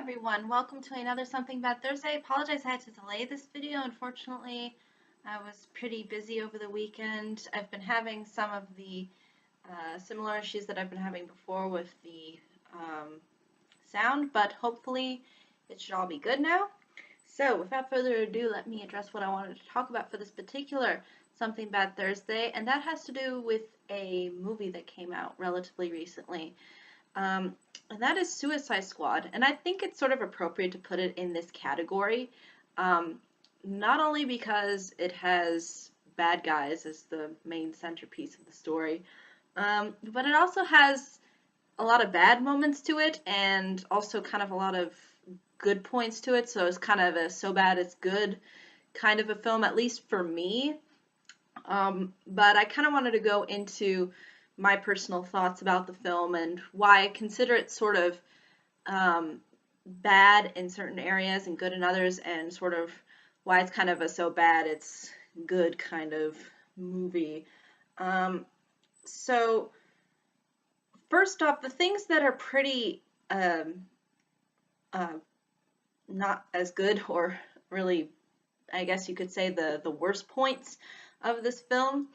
everyone, welcome to another Something Bad Thursday. Apologize I had to delay this video. Unfortunately, I was pretty busy over the weekend. I've been having some of the similar issues that I've been having before with the sound, but hopefully it should all be good now. So without further ado, let me address what I wanted to talk about for this particular Something Bad Thursday, and that has to do with a movie that came out relatively recently. And that is Suicide Squad. And I think it's sort of appropriate to put it in this category, um, not only because it has bad guys as the main centerpiece of the story, but it also has a lot of bad moments to it and also kind of a lot of good points to it. So it's kind of a so bad it's good kind of a film, at least for me. But I kind of wanted to go into my personal thoughts about the film and why I consider it sort of bad in certain areas and good in others, and sort of why it's kind of a so bad it's good kind of movie. So first off, the things that are pretty uh, not as good, or really, I guess you could say the worst points of this film,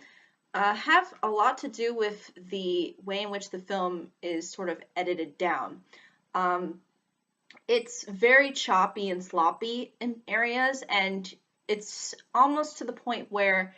have a lot to do with the way in which the film is sort of edited down. It's very choppy and sloppy in areas, and it's almost to the point where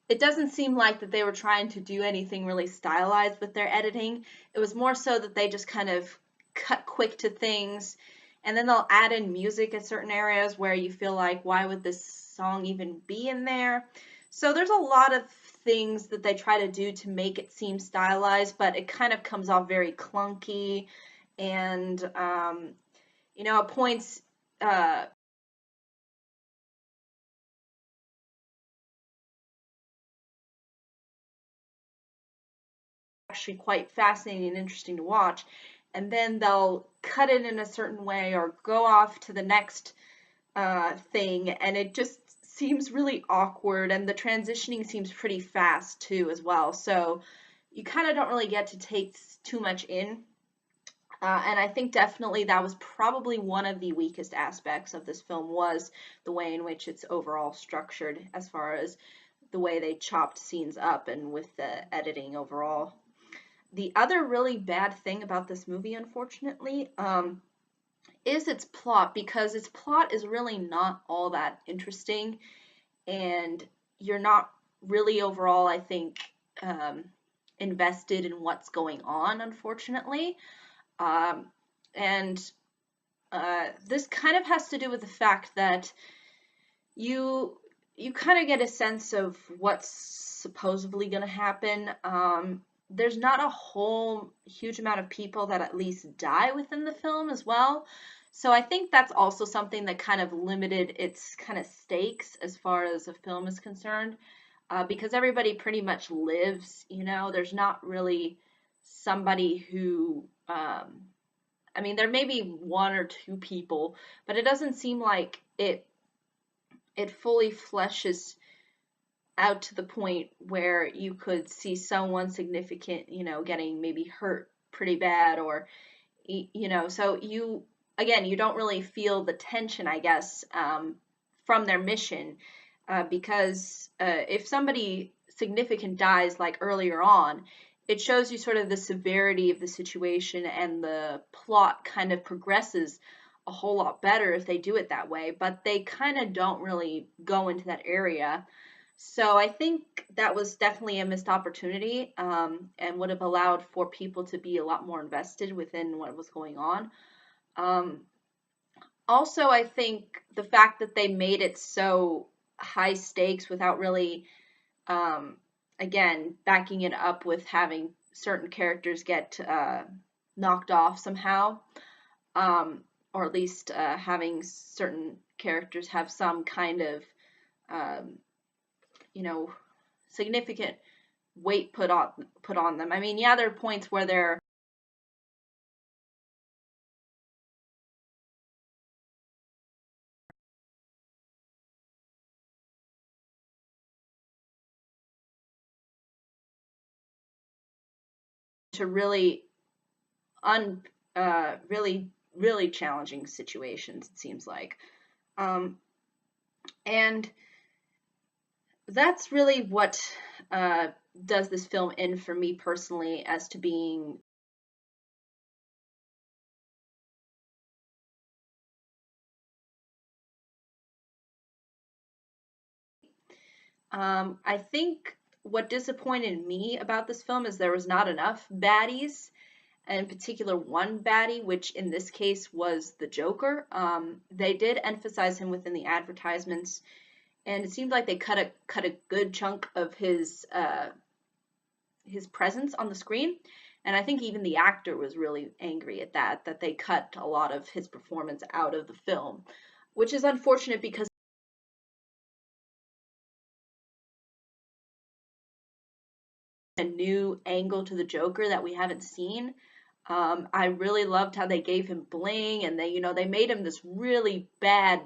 it doesn't seem like that they were trying to do anything really stylized with their editing. It was more so that they just kind of cut quick to things, and then they'll add in music at certain areas where you feel like, why would this song even be in there? So there's a lot of things that they try to do to make it seem stylized, but it kind of comes off very clunky, and at points, uh, actually quite fascinating and interesting to watch, and then they'll cut it in a certain way or go off to the next thing, and it just seems really awkward, and the transitioning seems pretty fast too as well, so you kind of don't really get to take too much in. And I think definitely that was probably one of the weakest aspects of this film, was the way in which it's overall structured, as far as the way they chopped scenes up and with the editing overall. The other really bad thing about this movie, unfortunately, is its plot, because its plot is really not all that interesting, and you're not really overall, I think, um, invested in what's going on, unfortunately. Um, and this kind of has to do with the fact that you you kind of get a sense of what's supposedly going to happen. There's not a whole huge amount of people that at least die within the film as well. So I think that's also something that kind of limited its kind of stakes as far as a film is concerned, because everybody pretty much lives, there's not really somebody who, I mean, there may be one or two people, but it doesn't seem like it fully fleshes out to the point where you could see someone significant, getting maybe hurt pretty bad, or, so you don't really feel the tension, I guess, from their mission, because if somebody significant dies, like earlier on, it shows you sort of the severity of the situation, and the plot kind of progresses a whole lot better if they do it that way, but they kind of don't really go into that area. So I think that was definitely a missed opportunity, and would have allowed for people to be a lot more invested within what was going on. Um, Also, I think the fact that they made it so high stakes without really, um, again, backing it up with having certain characters get knocked off somehow, or at least having certain characters have some kind of, um, you know, significant weight put on them. I mean, yeah, there are points where they're to really really really challenging situations, it seems like. Um, and that's really what uh, does this film in for me personally as to being. I think what disappointed me about this film is there was not enough baddies, and in particular one baddie, which in this case was the Joker. They did emphasize him within the advertisements, and it seemed like they cut a good chunk of his presence on the screen. And I think even the actor was really angry at that they cut a lot of his performance out of the film, which is unfortunate because a new angle to the Joker that we haven't seen. I really loved how they gave him bling, and they made him this really bad,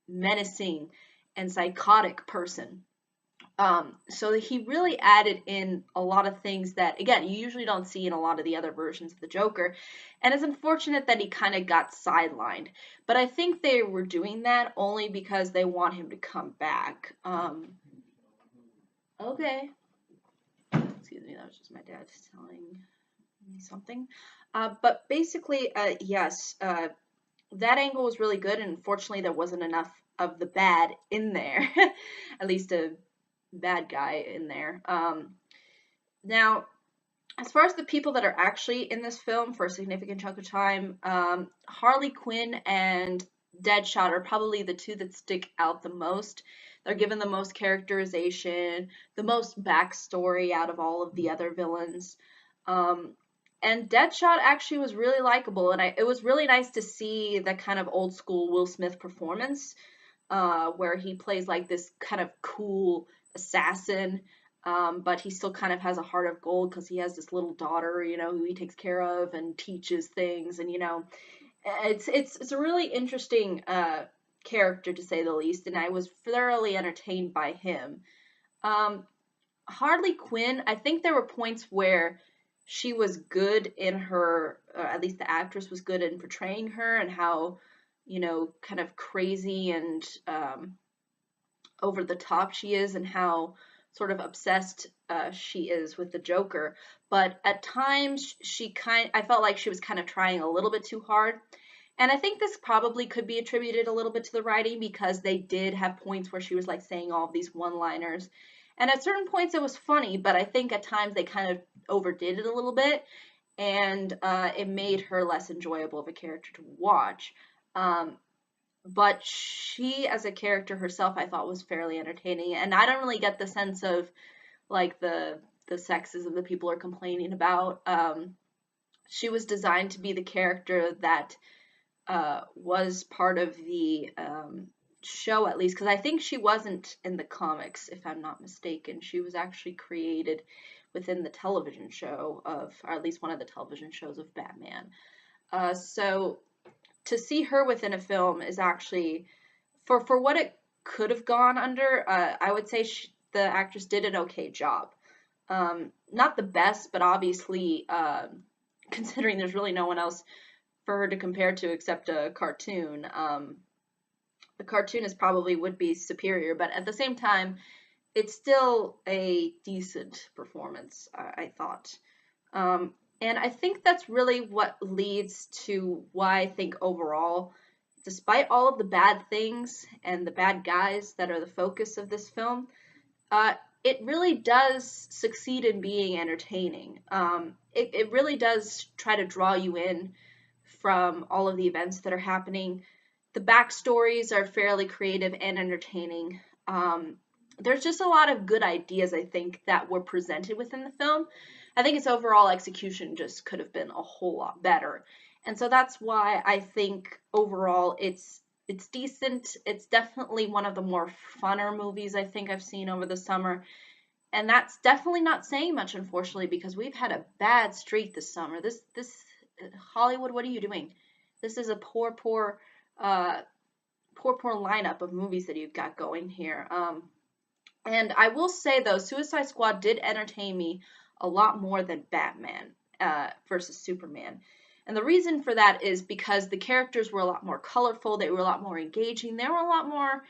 menacing, and psychotic person. So he really added in a lot of things that, again, you usually don't see in a lot of the other versions of the Joker. And it's unfortunate that he kind of got sidelined. But I think they were doing that only because they want him to come back. Okay. Excuse me, that was just my dad telling me something. But basically, yes, that angle was really good, and unfortunately, there wasn't enough of the bad in there. At least a bad guy in there. Now, as far as the people that are actually in this film for a significant chunk of time, Harley Quinn and Deadshot are probably the two that stick out the most. They're given the most characterization, the most backstory out of all of the other villains. Um, and Deadshot actually was really likable, and it was really nice to see that kind of old school Will Smith performance, where he plays like this kind of cool assassin, but he still kind of has a heart of gold because he has this little daughter, who he takes care of and teaches things, and it's a really interesting character to say the least, and I was thoroughly entertained by him. Um, Harley Quinn, I think there were points where she was good in her, at least the actress was good in portraying her and how, kind of crazy and over the top she is and how sort of obsessed she is with the Joker. But at times I felt like she was kind of trying a little bit too hard. And I think this probably could be attributed a little bit to the writing because they did have points where she was like saying all of these one-liners. And at certain points it was funny, but I think at times they kind of overdid it a little bit, and it made her less enjoyable of a character to watch. Um, but she, as a character herself, I thought was fairly entertaining, and I don't really get the sense of like the sexism that people are complaining about. She was designed to be the character that was part of the show, at least, because I think she wasn't in the comics, if I'm not mistaken. She was actually created within the television show or at least one of the television shows of Batman. So to see her within a film is actually, for what it could have gone under, I would say the actress did an okay job. Not the best, but obviously, considering there's really no one else for her to compare to except a cartoon. The cartoonist probably would be superior, but at the same time, it's still a decent performance, I thought. Um, and I think that's really what leads to why I think overall, despite all of the bad things and the bad guys that are the focus of this film, uh, it really does succeed in being entertaining. It really does try to draw you in from all of the events that are happening. The backstories are fairly creative and entertaining. There's just a lot of good ideas, I think, that were presented within the film. I think its overall execution just could have been a whole lot better. And so that's why I think overall it's decent. It's definitely one of the more funner movies I think I've seen over the summer. And that's definitely not saying much, unfortunately, because we've had a bad streak this summer. This Hollywood, what are you doing? This is a uh, poor lineup of movies that you've got going here. And I will say though, Suicide Squad did entertain me a lot more than Batman versus Superman. And the reason for that is because the characters were a lot more colorful, they were a lot more engaging, they were a lot more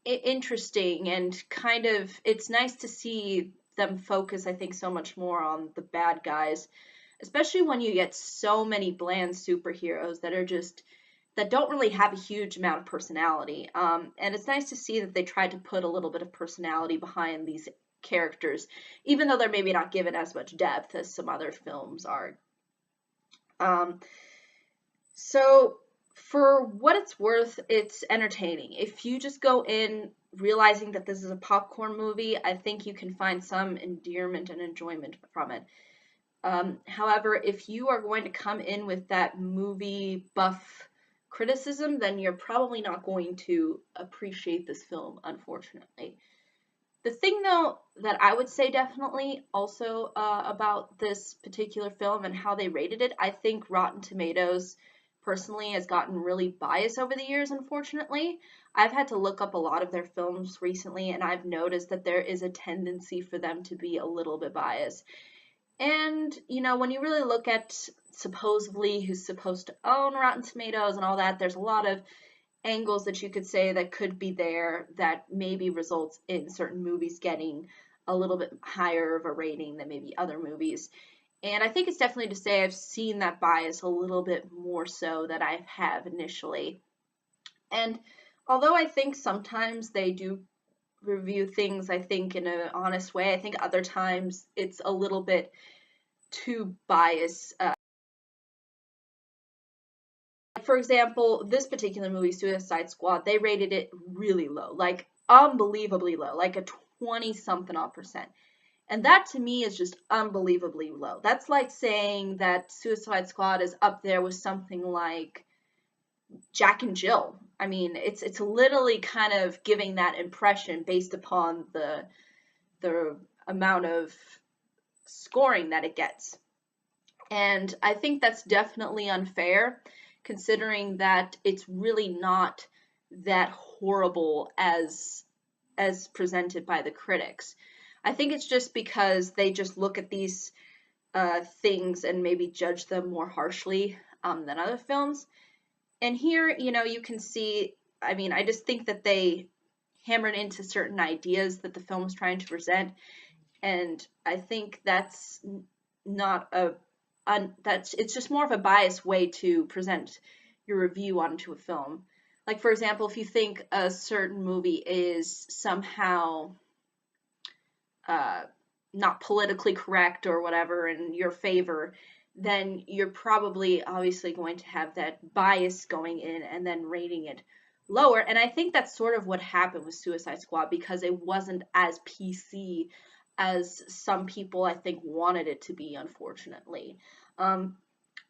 interesting, and kind of, it's nice to see them focus, I think, so much more on the bad guys, especially when you get so many bland superheroes that are just, that don't really have a huge amount of personality. And it's nice to see that they tried to put a little bit of personality behind these characters, even though they're maybe not given as much depth as some other films are. Um, so for what it's worth, it's entertaining. If you just go in realizing that this is a popcorn movie, I think you can find some endearment and enjoyment from it. However, if you are going to come in with that movie buff criticism, then you're probably not going to appreciate this film, unfortunately. The thing, though, that I would say definitely also about this particular film and how they rated it, I think Rotten Tomatoes personally has gotten really biased over the years, unfortunately. I've had to look up a lot of their films recently, and I've noticed that there is a tendency for them to be a little bit biased. And, you know, when you really look at supposedly who's supposed to own Rotten Tomatoes and all that, there's a lot of angles that you could say that could be there that maybe results in certain movies getting a little bit higher of a rating than maybe other movies. And I think it's definitely to say I've seen that bias a little bit more so than I have initially. And although I think sometimes they do review things, I think, in an honest way, I think other times it's a little bit too biased. For example, this particular movie, Suicide Squad, they rated it really low, like unbelievably low, like a 20 something odd percent. And that to me is just unbelievably low. That's like saying that Suicide Squad is up there with something like Jack and Jill. I mean, it's literally kind of giving that impression based upon the amount of scoring that it gets. And I think that's definitely unfair, considering that it's really not that horrible as presented by the critics. I think it's just because they just look at these things and maybe judge them more harshly than other films. And here, you know, you can see, I mean, I just think that they hammered into certain ideas that the film was trying to present, and I think that's not a that's, it's just more of a biased way to present your review onto a film. Like, for example, if you think a certain movie is somehow uh, not politically correct or whatever in your favor, then you're probably obviously going to have that bias going in and then rating it lower. And I think that's sort of what happened with Suicide Squad, because it wasn't as PC as some people, I think, wanted it to be, unfortunately. Um,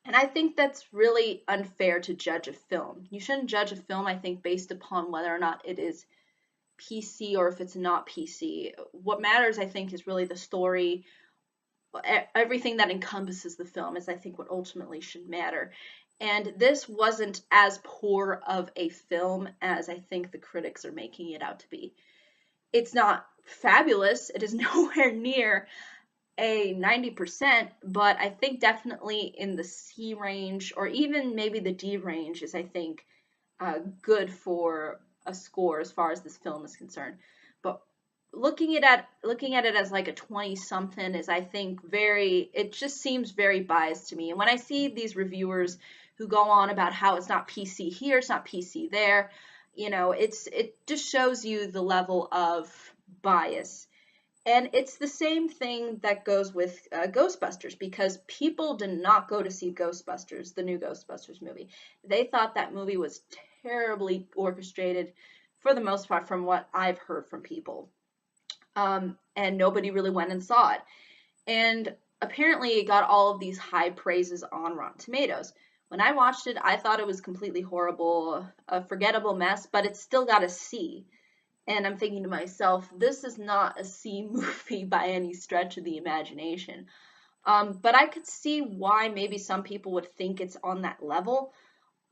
and I think that's really unfair to judge a film. You shouldn't judge a film, I think, based upon whether or not it is PC or if it's not PC. What matters, I think, is really the story. Everything that encompasses the film is, I think, what ultimately should matter. And this wasn't as poor of a film as I think the critics are making it out to be. It's not fabulous. It is nowhere near a 90%, but I think definitely in the C range, or even maybe the D range, is, I think, good for a score as far as this film is concerned. But looking at it as like a 20 something is, I think, very, it just seems very biased to me. And when I see these reviewers who go on about how it's not PC here, it's not PC there, you know, it just shows you the level of bias. And it's the same thing that goes with Ghostbusters, because people did not go to see Ghostbusters, the new Ghostbusters movie. They thought that movie was terribly orchestrated, for the most part, from what I've heard from people. And nobody really went and saw it. And apparently it got all of these high praises on Rotten Tomatoes. When I watched it, I thought it was completely horrible, a forgettable mess, but it still got a C. And I'm thinking to myself, this is not a C movie by any stretch of the imagination. But I could see why maybe some people would think it's on that level,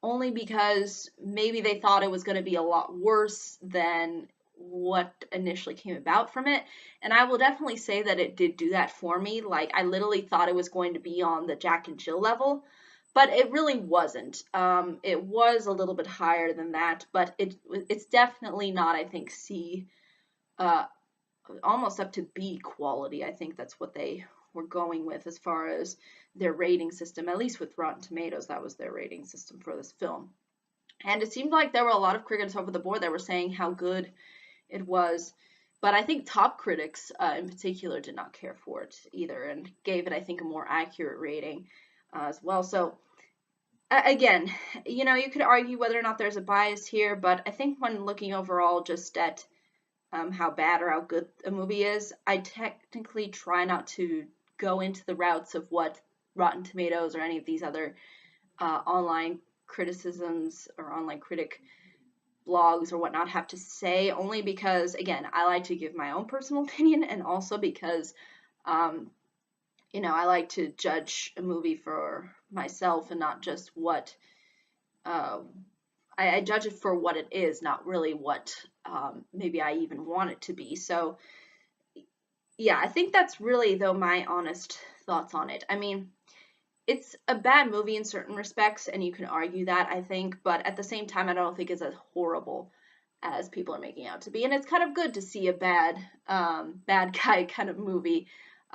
only because maybe they thought it was going to be a lot worse than what initially came about from it. And I will definitely say that it did do that for me. Like, I literally thought it was going to be on the Jack and Jill level, but it really wasn't. It was a little bit higher than that, but it's definitely not, I think, C, uh, almost up to B quality. I think that's what they were going with as far as their rating system, at least with Rotten Tomatoes. That was their rating system for this film. And it seemed like there were a lot of critics over the board that were saying how good it was. But I think top critics in particular did not care for it either and gave it, I think, a more accurate rating as well. So, again, you know, you could argue whether or not there's a bias here, but I think when looking overall just at how bad or how good a movie is, I technically try not to go into the routes of what Rotten Tomatoes or any of these other online criticisms or online critic blogs or whatnot have to say, only because, again, I like to give my own personal opinion, and also because, um, you know, I like to judge a movie for myself and not just what uh, I judge it for what it is, not really what maybe I even want it to be. So, yeah, I think that's really, though, my honest thoughts on it. I mean, it's a bad movie in certain respects, and you can argue that, I think, but at the same time, I don't think it's as horrible as people are making out to be. And it's kind of good to see a bad guy kind of movie,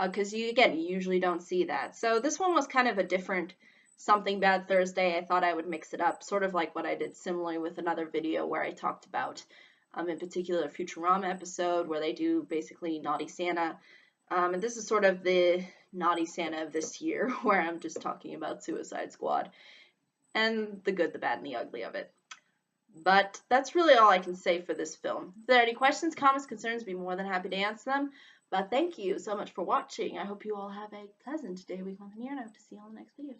because you usually don't see that. So this one was kind of a different Something Bad Thursday. I thought I would mix it up, sort of like what I did similarly with another video where I talked about, in particular, a Futurama episode where they do basically Naughty Santa. And this is sort of the Naughty Santa of this year, where I'm just talking about Suicide Squad and the good, the bad, and the ugly of it. But that's really all I can say for this film. If there are any questions, comments, concerns, I'd be more than happy to answer them. But thank you so much for watching. I hope you all have a pleasant day, week, month, and year, and I hope to see you all in the next video.